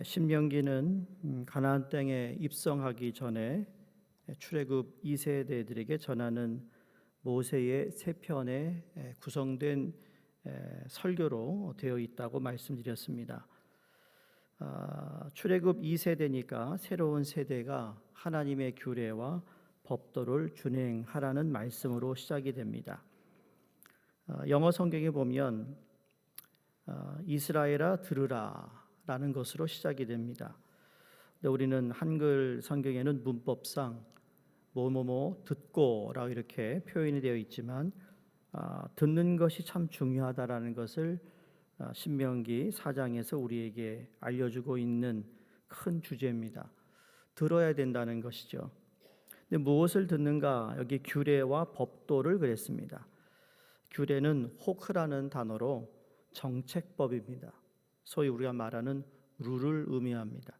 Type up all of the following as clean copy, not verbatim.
신명기는 가나안 땅에 입성하기 전에 출애굽 2세대들에게 전하는 모세의 세 편에 구성된 설교로 되어 있다고 말씀드렸습니다. 출애굽 2세대니까 새로운 세대가 하나님의 규례와 법도를 준행하라는 말씀으로 시작이 됩니다. 영어 성경에 보면 이스라엘아 들으라 라는 것으로 시작이 됩니다. 근데 우리는 한글 성경에는 문법상 뭐뭐뭐 듣고라고 이렇게 표현이 되어 있지만 듣는 것이 참 중요하다라는 것을 신명기 4장에서 우리에게 알려주고 있는 큰 주제입니다. 들어야 된다는 것이죠. 근데 무엇을 듣는가? 여기 규례와 법도를 그랬습니다. 규례는 호크라는 단어로 정책법입니다. 소위 우리가 말하는 룰을 의미합니다.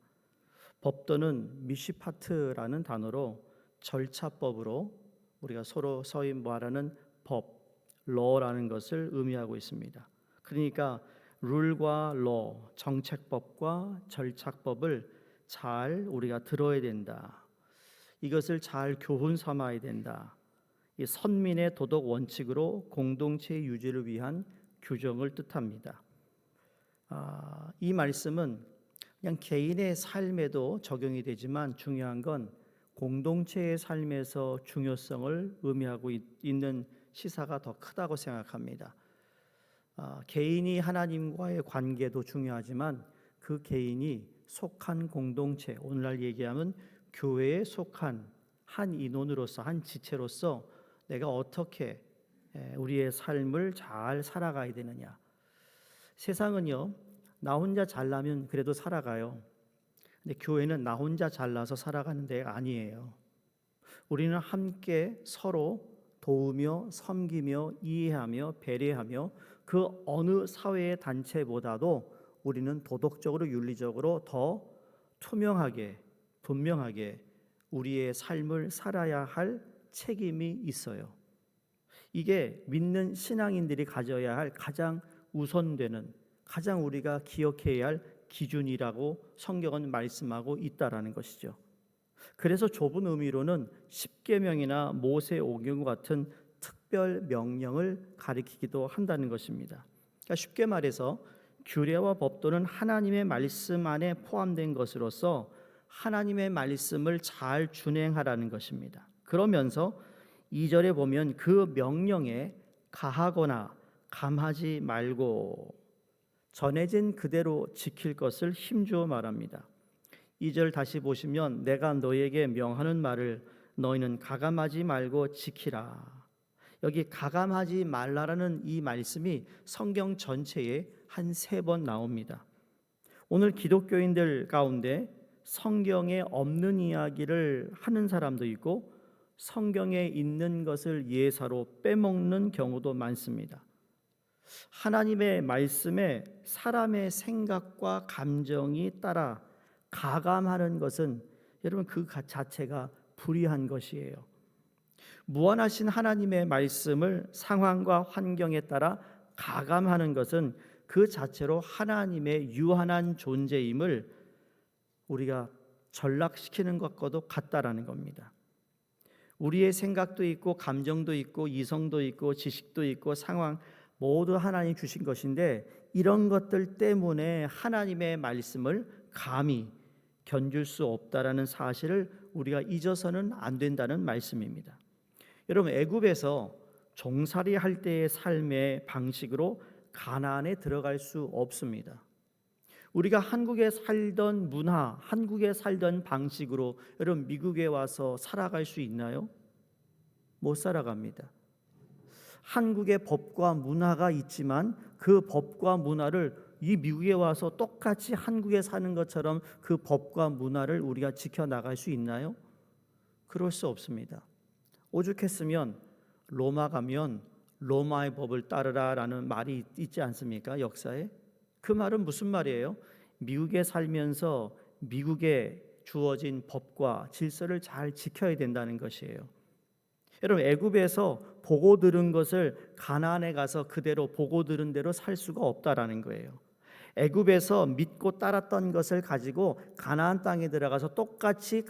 법도는 미시파트라는 단어로 절차법으로 우리가 서로 말하는 법, law라는 것을 의미하고 있습니다. 그러니까 룰과 law, 정책법과 절차법을 잘 우리가 들어야 된다. 이것을 잘 교훈 삼아야 된다. 이 선민의 도덕 원칙으로 공동체 유지를 위한 규정을 뜻합니다. 이 말씀은 그냥 개인의 삶에도 적용이 되지만 중요한 건 공동체의 삶에서 중요성을 의미하고 있는 시사가 더 크다고 생각합니다. 개인이 하나님과의 관계도 중요하지만 그 개인이 속한 공동체, 오늘날 얘기하면 교회에 속한 한 인원으로서, 한 지체로서 내가 어떻게 우리의 삶을 잘 살아가야 되느냐. 세상은요, 나 혼자 잘나면 그래도 살아가요. 근데 교회는 나 혼자 잘나서 살아가는 데가 아니에요. 우리는 함께 서로 도우며 섬기며 이해하며 배려하며 그 어느 사회의 단체보다도 우리는 도덕적으로 윤리적으로 더 투명하게 분명하게 우리의 삶을 살아야 할 책임이 있어요. 이게 믿는 신앙인들이 가져야 할 가장 우선되는, 가장 우리가 기억해야 할 기준이라고 성경은 말씀하고 있다라는 것이죠. 그래서 좁은 의미로는 십계명이나 모세오경 같은 특별 명령을 가리키기도 한다는 것입니다. 그러니까 쉽게 말해서 규례와 법도는 하나님의 말씀 안에 포함된 것으로서 하나님의 말씀을 잘 준행하라는 것입니다. 그러면서 2절에 보면 그 명령에 가하거나 감하지 말고 전해진 그대로 지킬 것을 힘주어 말합니다. 2절 다시 보시면 내가 너에게 명하는 말을 너희는 가감하지 말고 지키라. 여기 가감하지 말라라는 이 말씀이 성경 전체에 한 3번 나옵니다. 오늘 기독교인들 가운데 성경에 없는 이야기를 하는 사람도 있고 성경에 있는 것을 예사로 빼먹는 경우도 많습니다. 하나님의 말씀에 사람의 생각과 감정이 따라 가감하는 것은 여러분 그 자체가 불의한 것이에요. 무한하신 하나님의 말씀을 상황과 환경에 따라 가감하는 것은 그 자체로 하나님의 유한한 존재임을 우리가 전락시키는 것과도 같다라는 겁니다. 우리의 생각도 있고 감정도 있고 이성도 있고 지식도 있고 상황 모두 하나님 주신 것인데 이런 것들 때문에 하나님의 말씀을 감히 견줄 수 없다라는 사실을 우리가 잊어서는 안 된다는 말씀입니다. 여러분 애굽에서 종살이 할 때의 삶의 방식으로 가나안에 들어갈 수 없습니다. 우리가 한국에 살던 문화, 한국에 살던 방식으로 여러분 미국에 와서 살아갈 수 있나요? 못 살아갑니다. 한국의 법과 문화가 있지만 그 법과 문화를 이 미국에 와서 똑같이 한국에 사는 것처럼 그 법과 문화를 우리가 지켜나갈 수 있나요? 그럴 수 없습니다. 오죽했으면 로마 가면 로마의 법을 따르라라는 말이 있지 않습니까? 역사에. 그 말은 무슨 말이에요? 미국에 살면서 미국에 주어진 법과 질서를 잘 지켜야 된다는 것이에요. 여러분 애굽에서 보고 들은 것을 가나안에 가서 그대로 보고 들은 대로 살 수가 없다라는 거예요. 애굽에서 믿고 따랐던 것을 가지고 가나안 땅에 들어가서 똑같이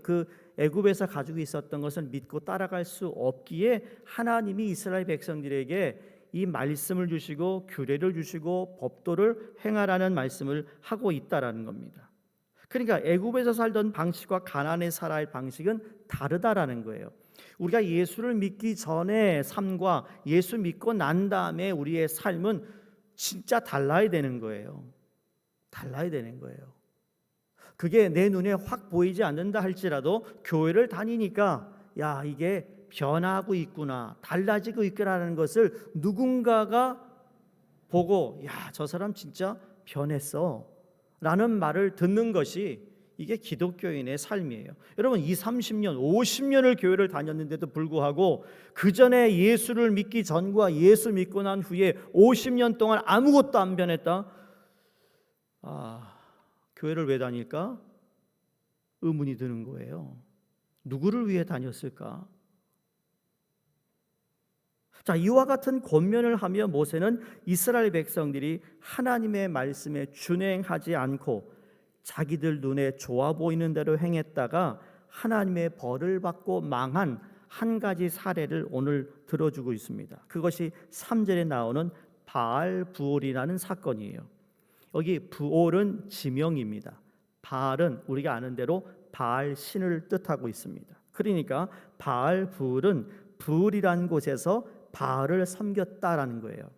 그 애굽에서 가지고 있었던 것을 믿고 따라갈 수 없기에 하나님이 이스라엘 백성들에게 이 말씀을 주시고 규례를 주시고 법도를 행하라는 말씀을 하고 있다라는 겁니다. 그러니까 애굽에서 살던 방식과 가나안에 살아야 할 방식은 다르다라는 거예요. 우리가 예수를 믿기 전의 삶과 예수 믿고 난 다음에 우리의 삶은 진짜 달라야 되는 거예요. 달라야 되는 거예요. 그게 내 눈에 확 보이지 않는다 할지라도 교회를 다니니까 야, 이게 변하고 있구나, 달라지고 있구나라는 것을 누군가가 보고 야, 저 사람 진짜 변했어 라는 말을 듣는 것이 이게 기독교인의 삶이에요. 여러분 20, 30년, 50년을 교회를 다녔는데도 불구하고 그 전에 예수를 믿기 전과 예수 믿고 난 후에 50년 동안 아무것도 안 변했다. 교회를 왜 다닐까? 의문이 드는 거예요. 누구를 위해 다녔을까? 자, 이와 같은 권면을 하며 모세는 이스라엘 백성들이 하나님의 말씀에 준행하지 않고 자기들 눈에 좋아 보이는 대로 행했다가 하나님의 벌을 받고 망한 한 가지 사례를 오늘 들어주고 있습니다. 그것이 3절에 나오는 바알 부올이라는 사건이에요. 여기 부올은 지명입니다. 바알은 우리가 아는 대로 바알 신을 뜻하고 있습니다. 그러니까 바알 부올은 부올이라는 곳에서 바알을 섬겼다라는 거예요.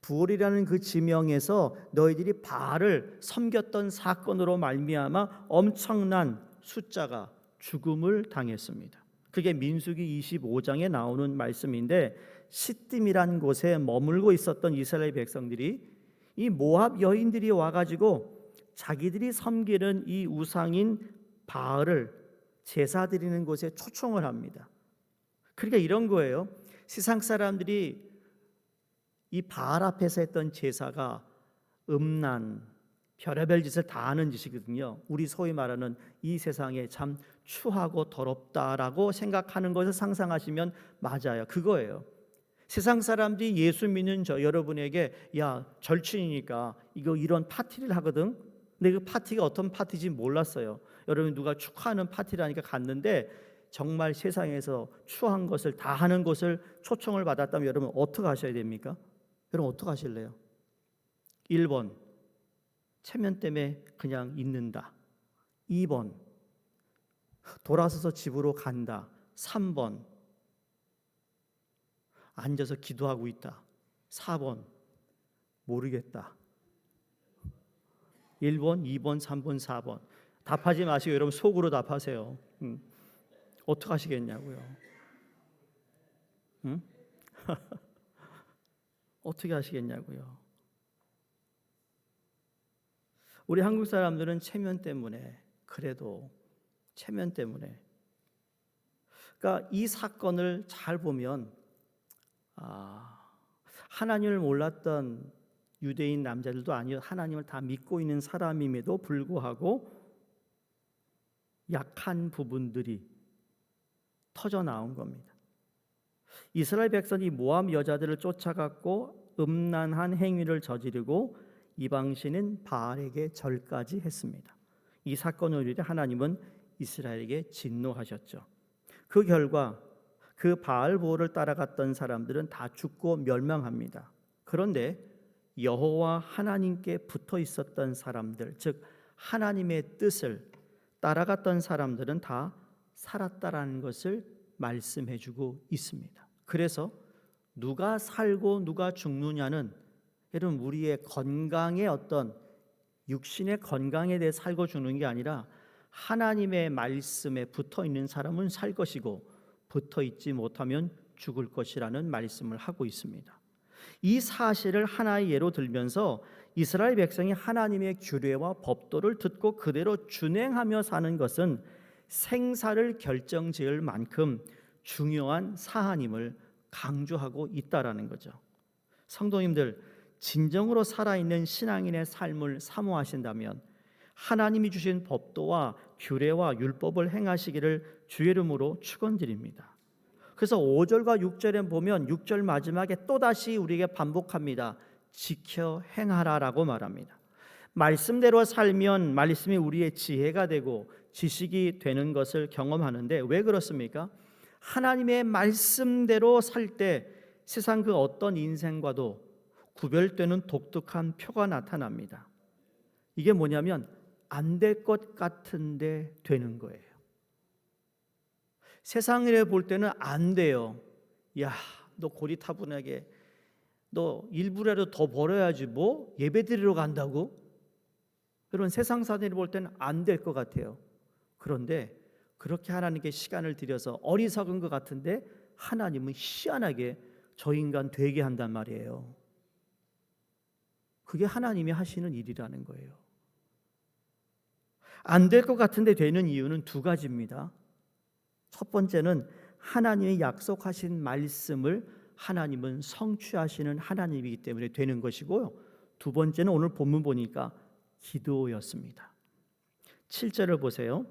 부올이라는 그 지명에서 너희들이 바알을 섬겼던 사건으로 말미암아 엄청난 숫자가 죽음을 당했습니다. 그게 민수기 25장에 나오는 말씀인데 시딤이라는 곳에 머물고 있었던 이스라엘 백성들이 이 모압 여인들이 와가지고 자기들이 섬기는 이 우상인 바알을 제사 드리는 곳에 초청을 합니다. 그러니까 이런 거예요. 세상 사람들이 이 바알 앞에서 했던 제사가 음란, 별의별 짓을 다 하는 짓이거든요. 우리 소위 말하는 이 세상에 참 추하고 더럽다라고 생각하는 것을 상상하시면 맞아요. 그거예요. 세상 사람들이 예수 믿는 여러분에게 야, 절친이니까 이런 파티를 하거든. 근데 그 파티가 어떤 파티인지 몰랐어요. 여러분 누가 축하하는 파티라니까 갔는데 정말 세상에서 추한 것을 다 하는 것을 초청을 받았다면 여러분 어떻게 하셔야 됩니까? 여러분 어떻게 하실래요? 1번 체면 때문에 그냥 있는다. 2번 돌아서서 집으로 간다. 3번 앉아서 기도하고 있다. 4번 모르겠다. 1번, 2번, 3번, 4번 답하지 마시고 여러분 속으로 답하세요. 어떻게 하시겠냐고요? 어떻게 하시겠냐고요? 우리 한국 사람들은 체면 때문에 그래도 체면 때문에 그러니까 이 사건을 잘 보면 하나님을 몰랐던 유대인 남자들도 아니요 하나님을 다 믿고 있는 사람임에도 불구하고 약한 부분들이 터져 나온 겁니다. 이스라엘 백성이 모압 여자들을 쫓아갔고 음란한 행위를 저지르고 이방신인 바알에게 절까지 했습니다. 이 사건을 위해 하나님은 이스라엘에게 진노하셨죠. 그 결과 그 바알 보호를 따라갔던 사람들은 다 죽고 멸망합니다. 그런데 여호와 하나님께 붙어 있었던 사람들, 즉 하나님의 뜻을 따라갔던 사람들은 다 살았다라는 것을 말씀해주고 있습니다. 그래서 누가 살고 누가 죽느냐는 여러분 우리의 건강의 어떤 육신의 건강에 대해 살고 죽는 게 아니라 하나님의 말씀에 붙어 있는 사람은 살 것이고 붙어 있지 못하면 죽을 것이라는 말씀을 하고 있습니다. 이 사실을 하나의 예로 들면서 이스라엘 백성이 하나님의 규례와 법도를 듣고 그대로 준행하며 사는 것은 생사를 결정지을 만큼 중요한 사안임을 강조하고 있다라는 거죠. 성도님들, 진정으로 살아있는 신앙인의 삶을 사모하신다면 하나님이 주신 법도와 규례와 율법을 행하시기를 주의 이름으로 축원드립니다. 그래서 5절과 6절에 보면 6절 마지막에 또다시 우리에게 반복합니다. 지켜 행하라라고 말합니다. 말씀대로 살면 말씀이 우리의 지혜가 되고 지식이 되는 것을 경험하는데 왜 그렇습니까? 하나님의 말씀대로 살 때 세상 그 어떤 인생과도 구별되는 독특한 표가 나타납니다. 이게 뭐냐면 안 될 것 같은데 되는 거예요. 세상을 볼 때는 안 돼요. 야, 너 고리타분하게 너 일부라도 더 벌어야지 뭐 예배 드리러 간다고? 그런 세상 사람들이 볼 때는 안 될 것 같아요. 그런데 그렇게 하나님께 시간을 들여서 어리석은 것 같은데 하나님은 희한하게 저 인간 되게 한단 말이에요. 그게 하나님이 하시는 일이라는 거예요. 안 될 것 같은데 되는 이유는 두 가지입니다. 첫 번째는 하나님이 약속하신 말씀을 하나님은 성취하시는 하나님이기 때문에 되는 것이고요. 두 번째는 오늘 본문 보니까 기도였습니다. 7절을 보세요.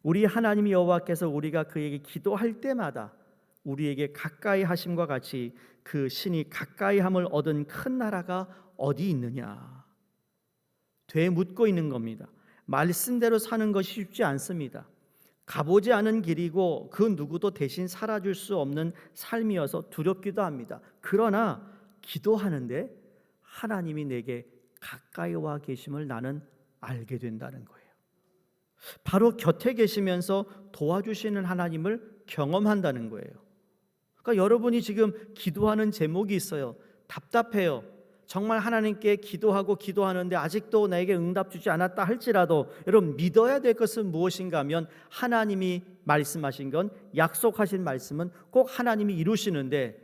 우리 하나님 여호와께서 우리가 그에게 기도할 때마다 우리에게 가까이 하심과 같이 그 신이 가까이 함을 얻은 큰 나라가 어디 있느냐. 되묻고 있는 겁니다. 말씀대로 사는 것이 쉽지 않습니다. 가보지 않은 길이고 그 누구도 대신 살아줄 수 없는 삶이어서 두렵기도 합니다. 그러나 기도하는데 하나님이 내게 가까이 와 계심을 나는 알게 된다는 거예요. 바로 곁에 계시면서 도와주시는 하나님을 경험한다는 거예요. 그러니까 여러분이 지금 기도하는 제목이 있어요. 답답해요. 정말 하나님께 기도하는데 아직도 나에게 응답 주지 않았다 할지라도 여러분 믿어야 될 것은 무엇인가 하면 하나님이 말씀하신 건 약속하신 말씀은 꼭 하나님이 이루시는데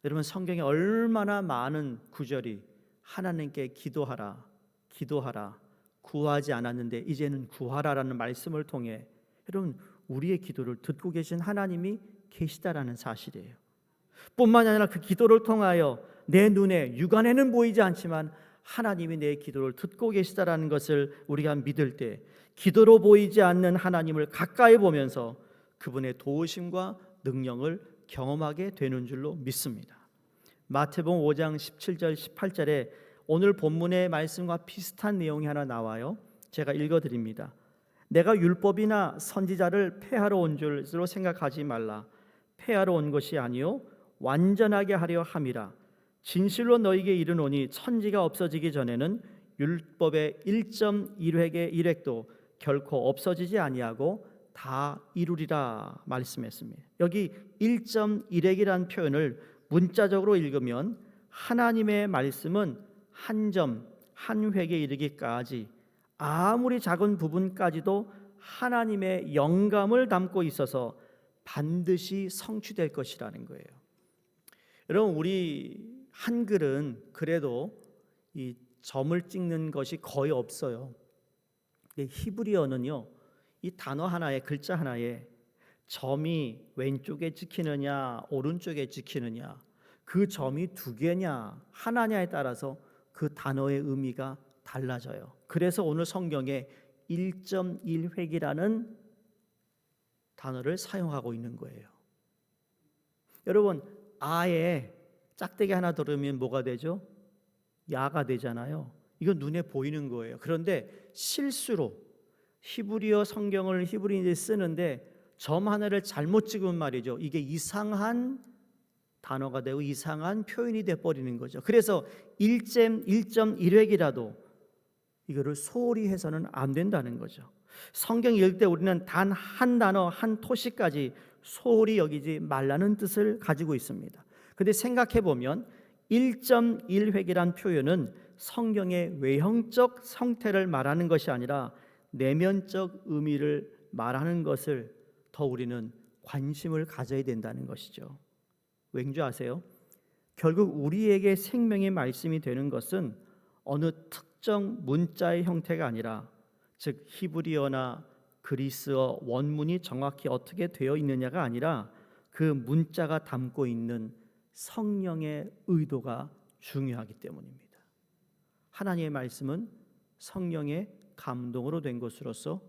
여러분 성경에 얼마나 많은 구절이 하나님께 기도하라 구하지 않았는데 이제는 구하라라는 말씀을 통해 여러분 우리의 기도를 듣고 계신 하나님이 계시다라는 사실이에요. 뿐만 아니라 그 기도를 통하여 내 눈에 육안에는 보이지 않지만 하나님이 내 기도를 듣고 계시다라는 것을 우리가 믿을 때 기도로 보이지 않는 하나님을 가까이 보면서 그분의 도우심과 능력을 경험하게 되는 줄로 믿습니다. 마태복음 5장 17절 18절에 오늘 본문의 말씀과 비슷한 내용이 하나 나와요. 제가 읽어드립니다. 내가 율법이나 선지자를 폐하러 온 줄로 생각하지 말라. 폐하러 온 것이 아니요 완전하게 하려 함이라. 진실로 너희에게 이르노니 천지가 없어지기 전에는 율법의 1.1획의 1획도 결코 없어지지 아니하고 다 이루리라 말씀했습니다. 여기 1.1획이라는 표현을 문자적으로 읽으면 하나님의 말씀은 한 점, 한 획에 이르기까지 아무리 작은 부분까지도 하나님의 영감을 담고 있어서 반드시 성취될 것이라는 거예요. 여러분 우리 한글은 그래도 이 점을 찍는 것이 거의 없어요. 히브리어는요, 이 단어 하나에 글자 하나에 점이 왼쪽에 찍히느냐 오른쪽에 찍히느냐 그 점이 두 개냐 하나냐에 따라서 그 단어의 의미가 달라져요. 그래서 오늘 성경에 1.1획이라는 단어를 사용하고 있는 거예요. 여러분 아에 짝대기 하나 들으면 뭐가 되죠? 야가 되잖아요. 이건 눈에 보이는 거예요. 그런데 실수로 히브리어 성경을 히브리인들이 쓰는데 점 하나를 잘못 찍으면 말이죠. 이게 이상한 단어가 되고 이상한 표현이 돼버리는 거죠. 그래서 1.1획이라도 이거를 소홀히 해서는 안 된다는 거죠. 성경 읽을 때 우리는 단 한 단어 한 토시까지 소홀히 여기지 말라는 뜻을 가지고 있습니다. 근데 생각해 보면 1.1획이란 표현은 성경의 외형적 형태를 말하는 것이 아니라 내면적 의미를 말하는 것을 더 우리는 관심을 가져야 된다는 것이죠. 왠지 아세요? 결국 우리에게 생명의 말씀이 되는 것은 어느 특정 문자의 형태가 아니라 즉 히브리어나 그리스어 원문이 정확히 어떻게 되어 있느냐가 아니라 그 문자가 담고 있는 성령의 의도가 중요하기 때문입니다. 하나님의 말씀은 성령의 감동으로 된 것으로서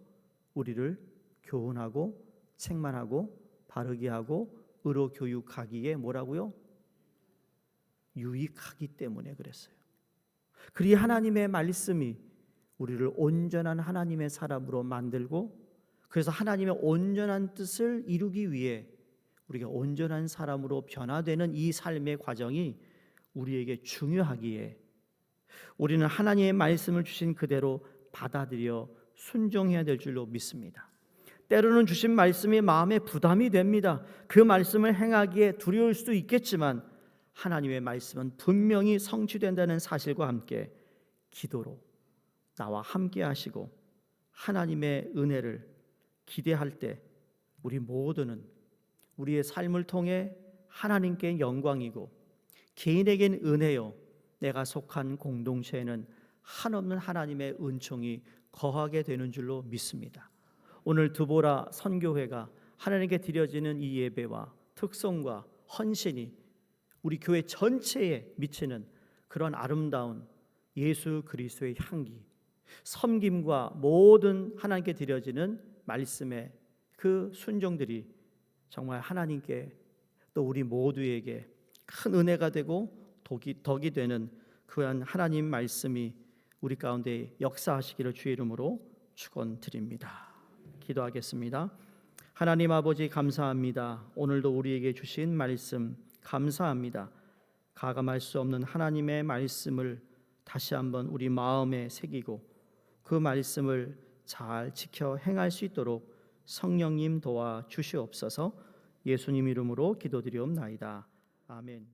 우리를 교훈하고 책망하고 바르게 하고 의로 교육하기에 뭐라고요? 유익하기 때문에 그랬어요. 그리 하나님의 말씀이 우리를 온전한 하나님의 사람으로 만들고, 그래서 하나님의 온전한 뜻을 이루기 위해 우리가 온전한 사람으로 변화되는 이 삶의 과정이 우리에게 중요하기에 우리는 하나님의 말씀을 주신 그대로 받아들여 순종해야 될 줄로 믿습니다. 때로는 주신 말씀이 마음에 부담이 됩니다. 그 말씀을 행하기에 두려울 수도 있겠지만 하나님의 말씀은 분명히 성취된다는 사실과 함께 기도로 나와 함께 하시고 하나님의 은혜를 기대할 때 우리 모두는 우리의 삶을 통해 하나님께 영광이고 개인에겐 은혜요, 내가 속한 공동체에는 한없는 하나님의 은총이 거하게 되는 줄로 믿습니다. 오늘 두보라 선교회가 하나님께 드려지는 이 예배와 특성과 헌신이 우리 교회 전체에 미치는 그런 아름다운 예수 그리스도의 향기, 섬김과 모든 하나님께 드려지는 말씀의 그 순종들이 정말 하나님께 또 우리 모두에게 큰 은혜가 되고 덕이 되는 그러한 하나님 말씀이 우리 가운데 역사하시기를 주의 이름으로 축원드립니다. 기도하겠습니다. 하나님 아버지 감사합니다. 오늘도 우리에게 주신 말씀 감사합니다. 가감할 수 없는 하나님의 말씀을 다시 한번 우리 마음에 새기고 그 말씀을 잘 지켜 행할 수 있도록 성령님 도와 주시옵소서. 예수님 이름으로 기도드리옵나이다. 아멘.